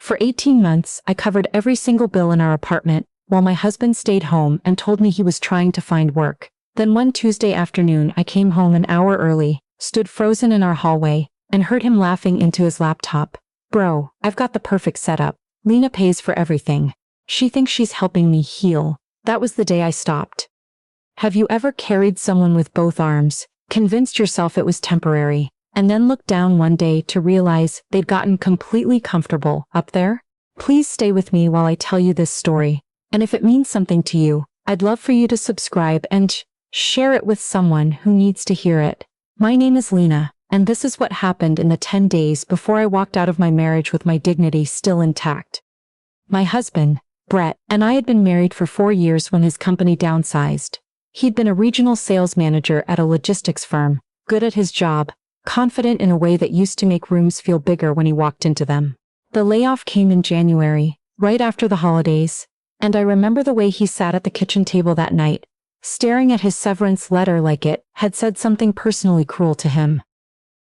For 18 months, I covered every single bill in our apartment, while my husband stayed home and told me he was trying to find work. Then one Tuesday afternoon, I came home an hour early, stood frozen in our hallway, and heard him laughing into his laptop. "Bro, I've got the perfect setup. Lena pays for everything. She thinks she's helping me heal." That was the day I stopped. Have you ever carried someone with both arms, convinced yourself it was temporary, and then looked down one day to realize they'd gotten completely comfortable up there? Please stay with me while I tell you this story, and if it means something to you, I'd love for you to subscribe and share it with someone who needs to hear it. My name is Lena, and this is what happened in the 10 days before I walked out of my marriage with my dignity still intact. My husband, Brett, and I had been married for 4 years when his company downsized. He'd been a regional sales manager at a logistics firm, good at his job, confident in a way that used to make rooms feel bigger when he walked into them. The layoff came in January, right after the holidays, and I remember the way he sat at the kitchen table that night, staring at his severance letter like it had said something personally cruel to him.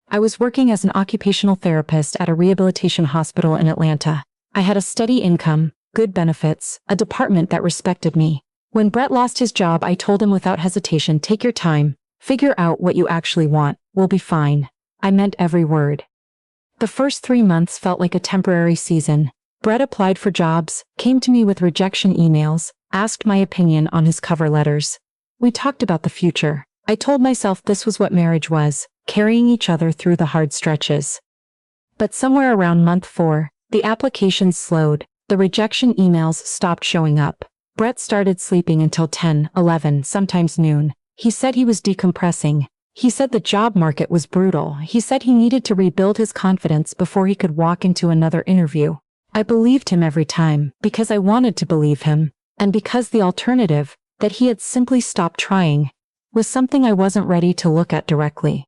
I was working as an occupational therapist at a rehabilitation hospital in Atlanta. I had a steady income, good benefits, a department that respected me. When Brett lost his job, I told him without hesitation, "Take your time, figure out what you actually want, we'll be fine." I meant every word. The first 3 months felt like a temporary season. Brett applied for jobs, came to me with rejection emails, asked my opinion on his cover letters. We talked about the future. I told myself this was what marriage was, carrying each other through the hard stretches. But somewhere around month 4, the applications slowed, the rejection emails stopped showing up. Brett started sleeping until 10, 11, sometimes noon. He said he was decompressing. He said the job market was brutal. He said he needed to rebuild his confidence before he could walk into another interview. I believed him every time, because I wanted to believe him, and because the alternative, that he had simply stopped trying, was something I wasn't ready to look at directly.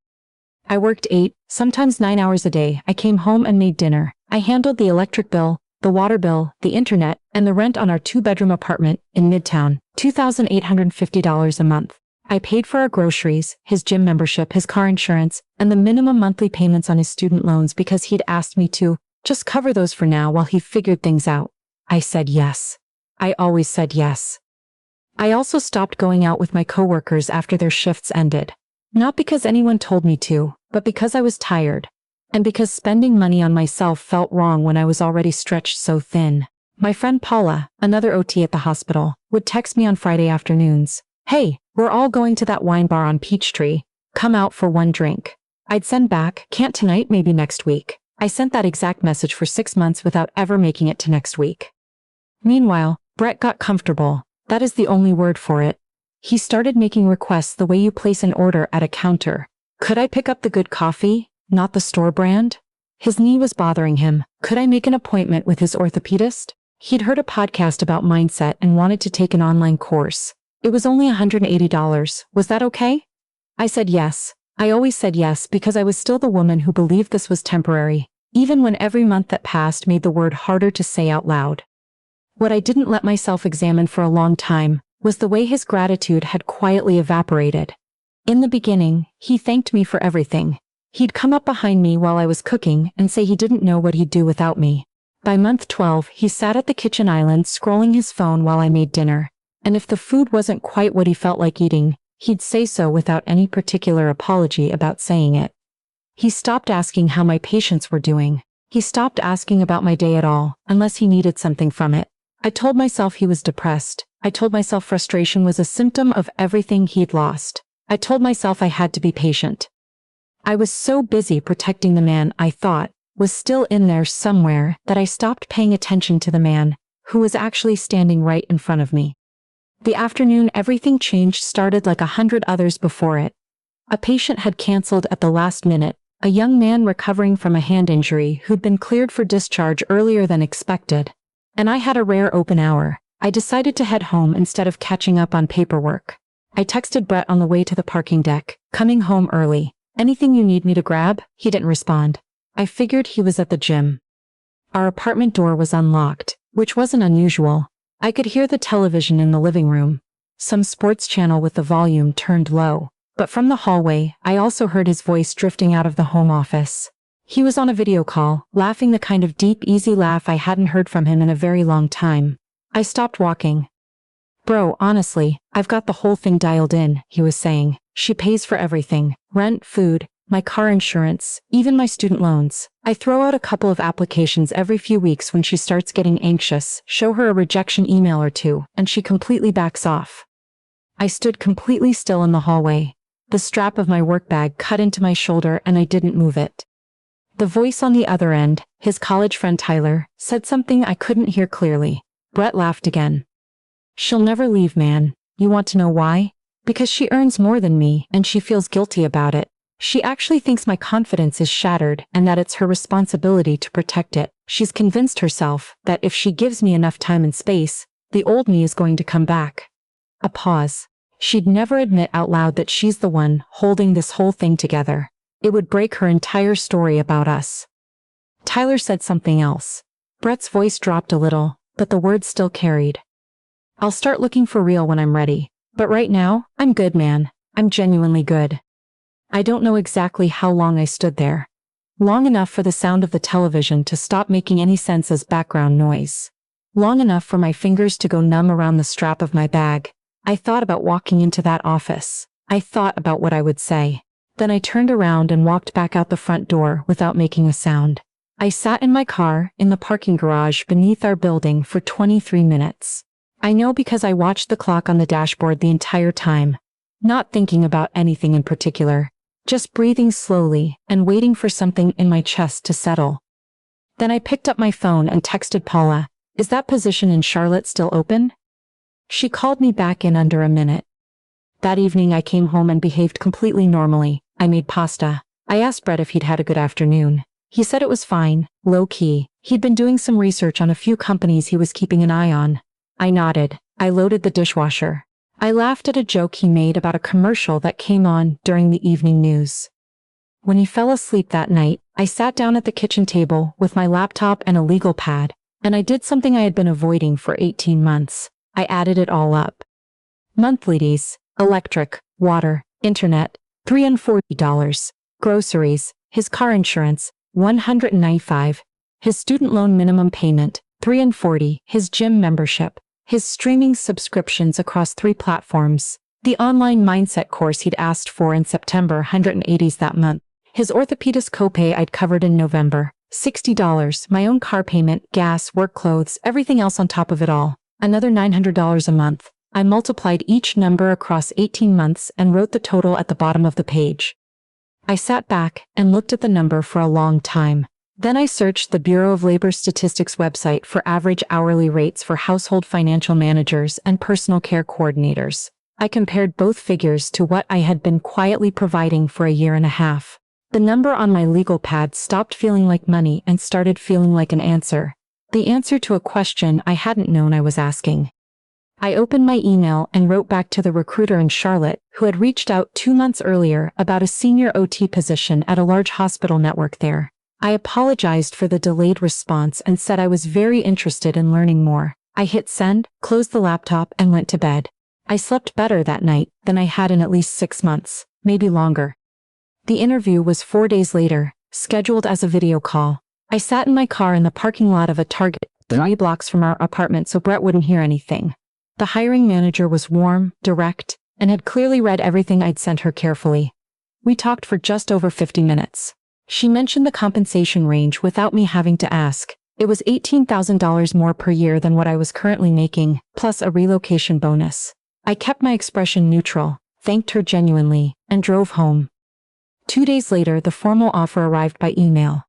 I worked 8, sometimes 9 hours a day. I came home and made dinner. I handled the electric bill, the water bill, the internet, and the rent on our 2-bedroom apartment in Midtown, $2,850 a month. I paid for our groceries, his gym membership, his car insurance, and the minimum monthly payments on his student loans because he'd asked me to just cover those for now while he figured things out. I said yes. I always said yes. I also stopped going out with my coworkers after their shifts ended. Not because anyone told me to, but because I was tired. And because spending money on myself felt wrong when I was already stretched so thin. My friend Paula, another OT at the hospital, would text me on Friday afternoons. "Hey, we're all going to that wine bar on Peachtree. Come out for one drink." I'd send back, "Can't tonight, maybe next week." I sent that exact message for 6 months without ever making it to next week. Meanwhile, Brett got comfortable. That is the only word for it. He started making requests the way you place an order at a counter. Could I pick up the good coffee, not the store brand? His knee was bothering him. Could I make an appointment with his orthopedist? He'd heard a podcast about mindset and wanted to take an online course. It was only $180. Was that okay? I said yes. I always said yes because I was still the woman who believed this was temporary, even when every month that passed made the word harder to say out loud. What I didn't let myself examine for a long time was the way his gratitude had quietly evaporated. In the beginning, he thanked me for everything. He'd come up behind me while I was cooking and say he didn't know what he'd do without me. By month 12, he sat at the kitchen island scrolling his phone while I made dinner. And if the food wasn't quite what he felt like eating, he'd say so without any particular apology about saying it. He stopped asking how my patients were doing. He stopped asking about my day at all, unless he needed something from it. I told myself he was depressed. I told myself frustration was a symptom of everything he'd lost. I told myself I had to be patient. I was so busy protecting the man I thought was still in there somewhere that I stopped paying attention to the man who was actually standing right in front of me. The afternoon everything changed started like 100 others before it. A patient had canceled at the last minute, a young man recovering from a hand injury who'd been cleared for discharge earlier than expected. And I had a rare open hour. I decided to head home instead of catching up on paperwork. I texted Brett on the way to the parking deck, "Coming home early. Anything you need me to grab?" He didn't respond. I figured he was at the gym. Our apartment door was unlocked, which wasn't unusual. I could hear the television in the living room, some sports channel with the volume turned low. But from the hallway, I also heard his voice drifting out of the home office. He was on a video call, laughing the kind of deep, easy laugh I hadn't heard from him in a very long time. I stopped walking. "Bro, honestly, I've got the whole thing dialed in," he was saying. "She pays for everything. Rent, food, my car insurance, even my student loans. I throw out a couple of applications every few weeks when she starts getting anxious, show her a rejection email or two, and she completely backs off." I stood completely still in the hallway. The strap of my work bag cut into my shoulder and I didn't move it. The voice on the other end, his college friend Tyler, said something I couldn't hear clearly. Brett laughed again. "She'll never leave, man. You want to know why? Because she earns more than me and she feels guilty about it. She actually thinks my confidence is shattered and that it's her responsibility to protect it. She's convinced herself that if she gives me enough time and space, the old me is going to come back." A pause. She'd never admit out loud that she's the one holding this whole thing together. It would break her entire story about us. Tyler said something else. Brett's voice dropped a little, but the words still carried. "I'll start looking for real when I'm ready. But right now, I'm good, man. I'm genuinely good." I don't know exactly how long I stood there. Long enough for the sound of the television to stop making any sense as background noise. Long enough for my fingers to go numb around the strap of my bag. I thought about walking into that office. I thought about what I would say. Then I turned around and walked back out the front door without making a sound. I sat in my car in the parking garage beneath our building for 23 minutes. I know because I watched the clock on the dashboard the entire time. Not thinking about anything in particular. Just breathing slowly and waiting for something in my chest to settle. Then I picked up my phone and texted Paula, "Is that position in Charlotte still open?" She called me back in under a minute. That evening I came home and behaved completely normally. I made pasta. I asked Brett if he'd had a good afternoon. He said it was fine, low-key. He'd been doing some research on a few companies he was keeping an eye on. I nodded. I loaded the dishwasher. I laughed at a joke he made about a commercial that came on during the evening news. When he fell asleep that night, I sat down at the kitchen table with my laptop and a legal pad, and I did something I had been avoiding for 18 months. I added it all up. Monthlies, electric, water, internet, $340. Groceries, his car insurance, $195. His student loan minimum payment, $340. His gym membership, his streaming subscriptions across 3 platforms, the online mindset course he'd asked for in September, $180 that month, his orthopedist copay I'd covered in November, $60, my own car payment, gas, work clothes, everything else on top of it all, another $900 a month. I multiplied each number across 18 months and wrote the total at the bottom of the page. I sat back and looked at the number for a long time. Then I searched the Bureau of Labor Statistics website for average hourly rates for household financial managers and personal care coordinators. I compared both figures to what I had been quietly providing for a year and a half. The number on my legal pad stopped feeling like money and started feeling like an answer. The answer to a question I hadn't known I was asking. I opened my email and wrote back to the recruiter in Charlotte, who had reached out 2 months earlier about a senior OT position at a large hospital network there. I apologized for the delayed response and said I was very interested in learning more. I hit send, closed the laptop, and went to bed. I slept better that night than I had in at least 6 months, maybe longer. The interview was 4 days later, scheduled as a video call. I sat in my car in the parking lot of a Target 3 blocks from our apartment so Brett wouldn't hear anything. The hiring manager was warm, direct, and had clearly read everything I'd sent her carefully. We talked for just over 50 minutes. She mentioned the compensation range without me having to ask. It was $18,000 more per year than what I was currently making, plus a relocation bonus. I kept my expression neutral, thanked her genuinely, and drove home. 2 days later, the formal offer arrived by email.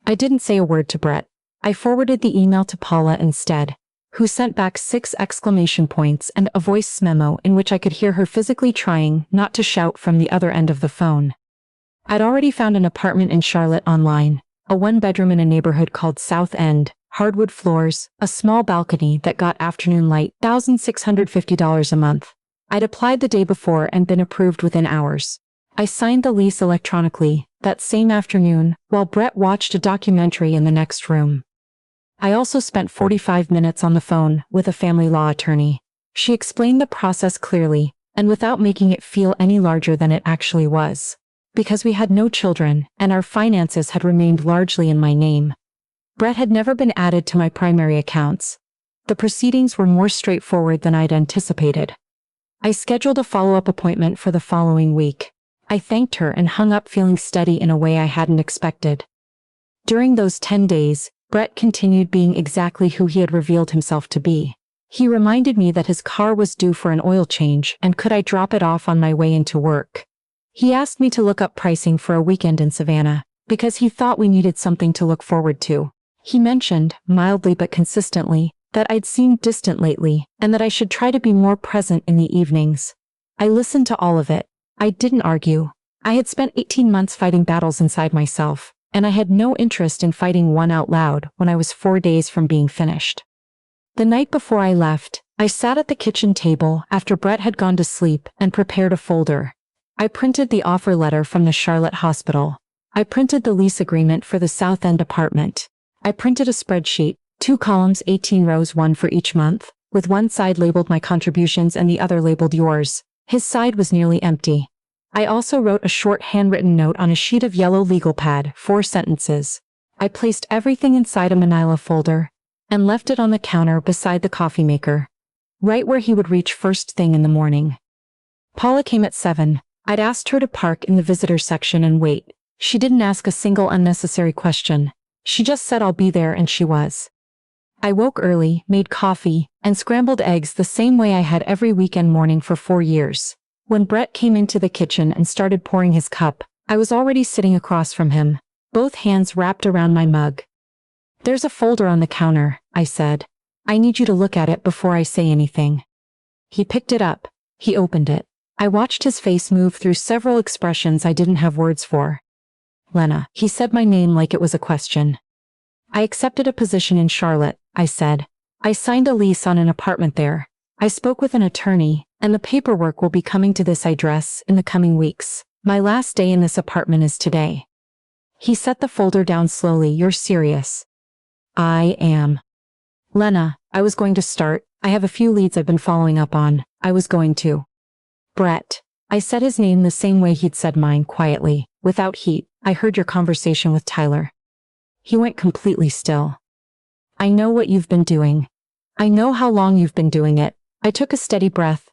I didn't say a word to Brett. I forwarded the email to Paula instead, who sent back 6 exclamation points and a voice memo in which I could hear her physically trying not to shout from the other end of the phone. I'd already found an apartment in Charlotte online, a 1-bedroom in a neighborhood called South End, hardwood floors, a small balcony that got afternoon light, $1,650 a month. I'd applied the day before and been approved within hours. I signed the lease electronically that same afternoon while Brett watched a documentary in the next room. I also spent 45 minutes on the phone with a family law attorney. She explained the process clearly and without making it feel any larger than it actually was. because we had no children, and our finances had remained largely in my name. Brett had never been added to my primary accounts. The proceedings were more straightforward than I'd anticipated. I scheduled a follow-up appointment for the following week. I thanked her and hung up feeling steady in a way I hadn't expected. During those 10 days, Brett continued being exactly who he had revealed himself to be. He reminded me that his car was due for an oil change and could I drop it off on my way into work. He asked me to look up pricing for a weekend in Savannah, because he thought we needed something to look forward to. He mentioned, mildly but consistently, that I'd seemed distant lately, and that I should try to be more present in the evenings. I listened to all of it. I didn't argue. I had spent 18 months fighting battles inside myself, and I had no interest in fighting one out loud when I was 4 days from being finished. The night before I left, I sat at the kitchen table after Brett had gone to sleep and prepared a folder. I printed the offer letter from the Charlotte hospital. I printed the lease agreement for the South End apartment. I printed a spreadsheet, 2 columns, 18 rows, one for each month, with one side labeled my contributions and the other labeled yours. His side was nearly empty. I also wrote a short handwritten note on a sheet of yellow legal pad, 4 sentences. I placed everything inside a manila folder and left it on the counter beside the coffee maker, right where he would reach first thing in the morning. Paula came at 7. I'd asked her to park in the visitor section and wait. She didn't ask a single unnecessary question. She just said I'll be there, and she was. I woke early, made coffee, and scrambled eggs the same way I had every weekend morning for 4 years. When Brett came into the kitchen and started pouring his cup, I was already sitting across from him, both hands wrapped around my mug. "There's a folder on the counter," I said. "I need you to look at it before I say anything." He picked it up. He opened it. I watched his face move through several expressions I didn't have words for. "Lena," he said my name like it was a question. "I accepted a position in Charlotte," I said. "I signed a lease on an apartment there. I spoke with an attorney, and the paperwork will be coming to this address in the coming weeks. My last day in this apartment is today." He set the folder down slowly. "You're serious?" "I am." "Lena, I was going to start. I have a few leads I've been following up on. I was going to." "Brett." I said his name the same way he'd said mine, quietly, without heat. "I heard your conversation with Tyler." He went completely still. "I know what you've been doing. I know how long you've been doing it." I took a steady breath.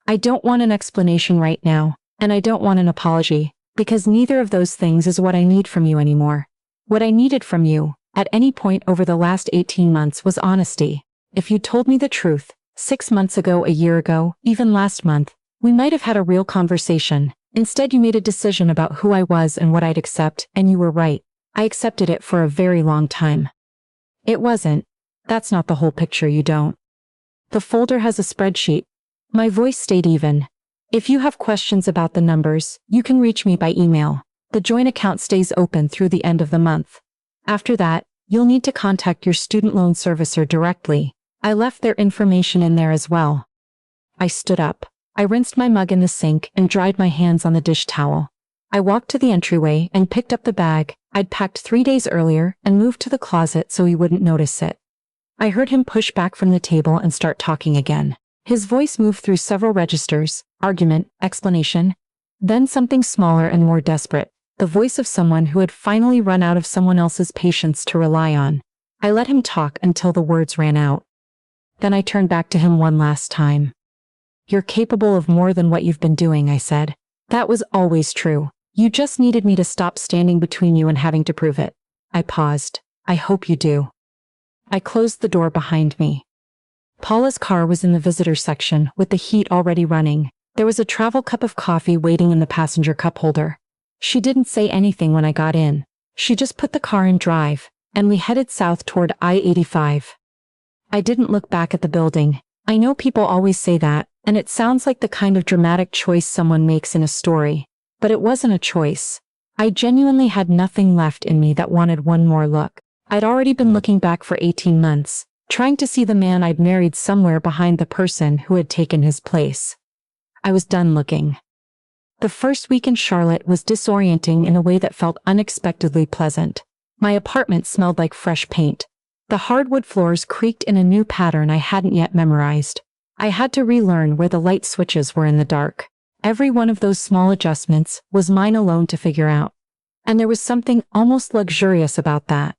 "I don't want an explanation right now, and I don't want an apology, because neither of those things is what I need from you anymore. What I needed from you, at any point over the last 18 months, was honesty. If you told me the truth, 6 months ago, a year ago, even last month, we might have had a real conversation. Instead, you made a decision about who I was and what I'd accept, and you were right. I accepted it for a very long time." "It wasn't. That's not the whole picture, you don't." "The folder has a spreadsheet." My voice stayed even. "If you have questions about the numbers, you can reach me by email. The joint account stays open through the end of the month. After that, you'll need to contact your student loan servicer directly. I left their information in there as well." I stood up. I rinsed my mug in the sink and dried my hands on the dish towel. I walked to the entryway and picked up the bag I'd packed 3 days earlier and moved to the closet so he wouldn't notice it. I heard him push back from the table and start talking again. His voice moved through several registers: argument, explanation, then something smaller and more desperate, the voice of someone who had finally run out of someone else's patience to rely on. I let him talk until the words ran out. Then I turned back to him one last time. "You're capable of more than what you've been doing," I said. "That was always true. You just needed me to stop standing between you and having to prove it." I paused. "I hope you do." I closed the door behind me. Paula's car was in the visitor section, with the heat already running. There was a travel cup of coffee waiting in the passenger cup holder. She didn't say anything when I got in. She just put the car in drive, and we headed south toward I-85. I didn't look back at the building. I know people always say that, and it sounds like the kind of dramatic choice someone makes in a story. But it wasn't a choice. I genuinely had nothing left in me that wanted one more look. I'd already been looking back for 18 months, trying to see the man I'd married somewhere behind the person who had taken his place. I was done looking. The first week in Charlotte was disorienting in a way that felt unexpectedly pleasant. My apartment smelled like fresh paint. The hardwood floors creaked in a new pattern I hadn't yet memorized. I had to relearn where the light switches were in the dark. Every one of those small adjustments was mine alone to figure out. And there was something almost luxurious about that.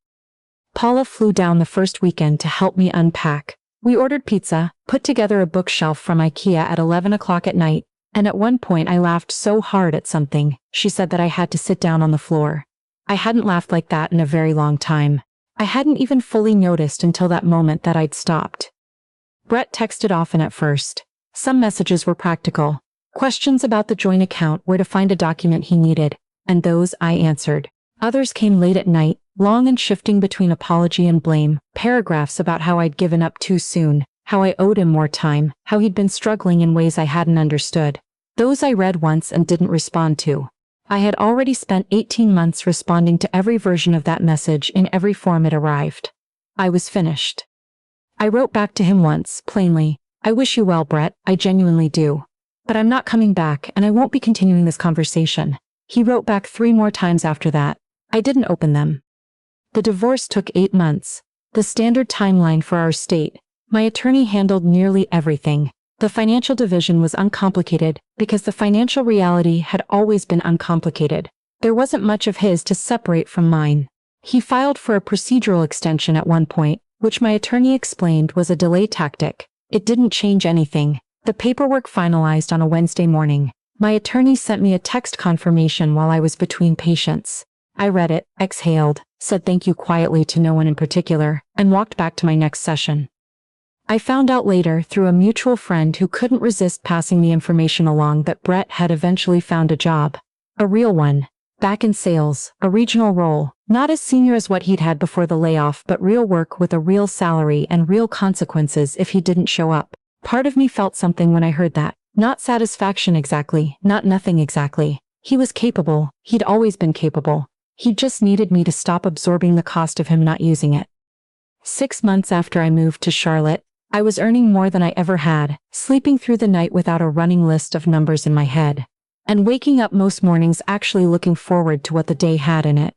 Paula flew down the first weekend to help me unpack. We ordered pizza, put together a bookshelf from IKEA at 11 o'clock at night, and at one point I laughed so hard at something, she said that I had to sit down on the floor. I hadn't laughed like that in a very long time. I hadn't even fully noticed until that moment that I'd stopped. Brett texted often at first. Some messages were practical. Questions about the joint account, where to find a document he needed, and those I answered. Others came late at night, long and shifting between apology and blame, paragraphs about how I'd given up too soon, how I owed him more time, how he'd been struggling in ways I hadn't understood. Those I read once and didn't respond to. I had already spent 18 months responding to every version of that message in every form it arrived. I was finished. I wrote back to him once, plainly, "I wish you well, Brett, I genuinely do. But I'm not coming back and I won't be continuing this conversation." He wrote back 3 more times after that. I didn't open them. The divorce took 8 months, the standard timeline for our state. My attorney handled nearly everything. The financial division was uncomplicated because the financial reality had always been uncomplicated. There wasn't much of his to separate from mine. He filed for a procedural extension at one point, which my attorney explained was a delay tactic. It didn't change anything. The paperwork finalized on a Wednesday morning. My attorney sent me a text confirmation while I was between patients. I read it, exhaled, said thank you quietly to no one in particular, and walked back to my next session. I found out later through a mutual friend who couldn't resist passing the information along that Brett had eventually found a job. A real one. Back in sales, a regional role, not as senior as what he'd had before the layoff, but real work with a real salary and real consequences if he didn't show up. Part of me felt something when I heard that. Not satisfaction exactly, not nothing exactly. He was capable, he'd always been capable. He just needed me to stop absorbing the cost of him not using it. 6 months after I moved to Charlotte, I was earning more than I ever had, sleeping through the night without a running list of numbers in my head, and waking up most mornings actually looking forward to what the day had in it.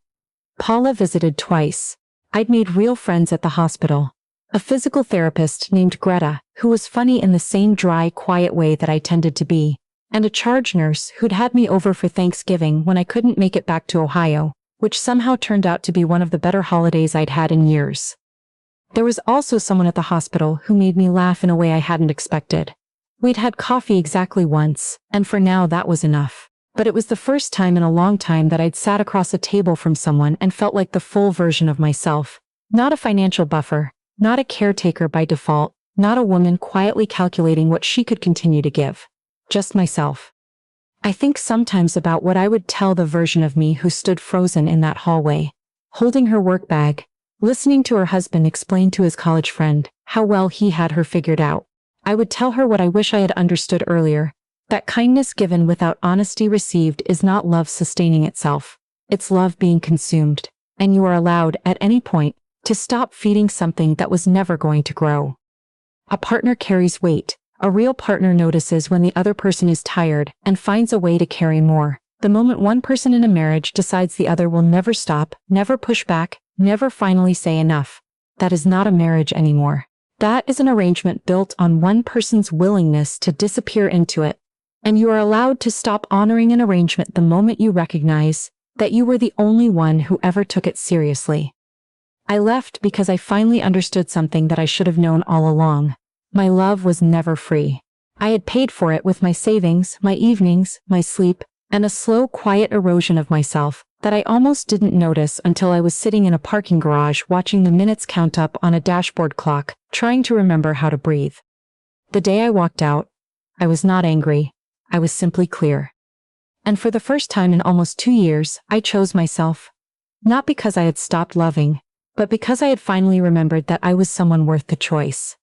Paula visited twice. I'd made real friends at the hospital. A physical therapist named Greta, who was funny in the same dry, quiet way that I tended to be, and a charge nurse who'd had me over for Thanksgiving when I couldn't make it back to Ohio, which somehow turned out to be one of the better holidays I'd had in years. There was also someone at the hospital who made me laugh in a way I hadn't expected. We'd had coffee exactly once, and for now that was enough. But it was the first time in a long time that I'd sat across a table from someone and felt like the full version of myself. Not a financial buffer, not a caretaker by default, not a woman quietly calculating what she could continue to give. Just myself. I think sometimes about what I would tell the version of me who stood frozen in that hallway, holding her work bag, listening to her husband explain to his college friend how well he had her figured out. I would tell her what I wish I had understood earlier, that kindness given without honesty received is not love sustaining itself. It's love being consumed, and you are allowed, at any point, to stop feeding something that was never going to grow. A partner carries weight. A real partner notices when the other person is tired and finds a way to carry more. The moment one person in a marriage decides the other will never stop, never push back, never finally say enough, that is not a marriage anymore. That is an arrangement built on one person's willingness to disappear into it. And you are allowed to stop honoring an arrangement the moment you recognize that you were the only one who ever took it seriously. I left because I finally understood something that I should have known all along. My love was never free. I had paid for it with my savings, my evenings, my sleep, and a slow, quiet erosion of myself that I almost didn't notice until I was sitting in a parking garage watching the minutes count up on a dashboard clock, trying to remember how to breathe. The day I walked out, I was not angry. I was simply clear. And for the first time in almost 2 years, I chose myself. Not because I had stopped loving, but because I had finally remembered that I was someone worth the choice.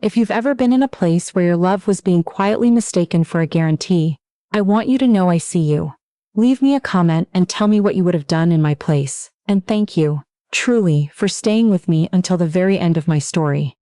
If you've ever been in a place where your love was being quietly mistaken for a guarantee, I want you to know I see you. Leave me a comment and tell me what you would have done in my place. And thank you, truly, for staying with me until the very end of my story.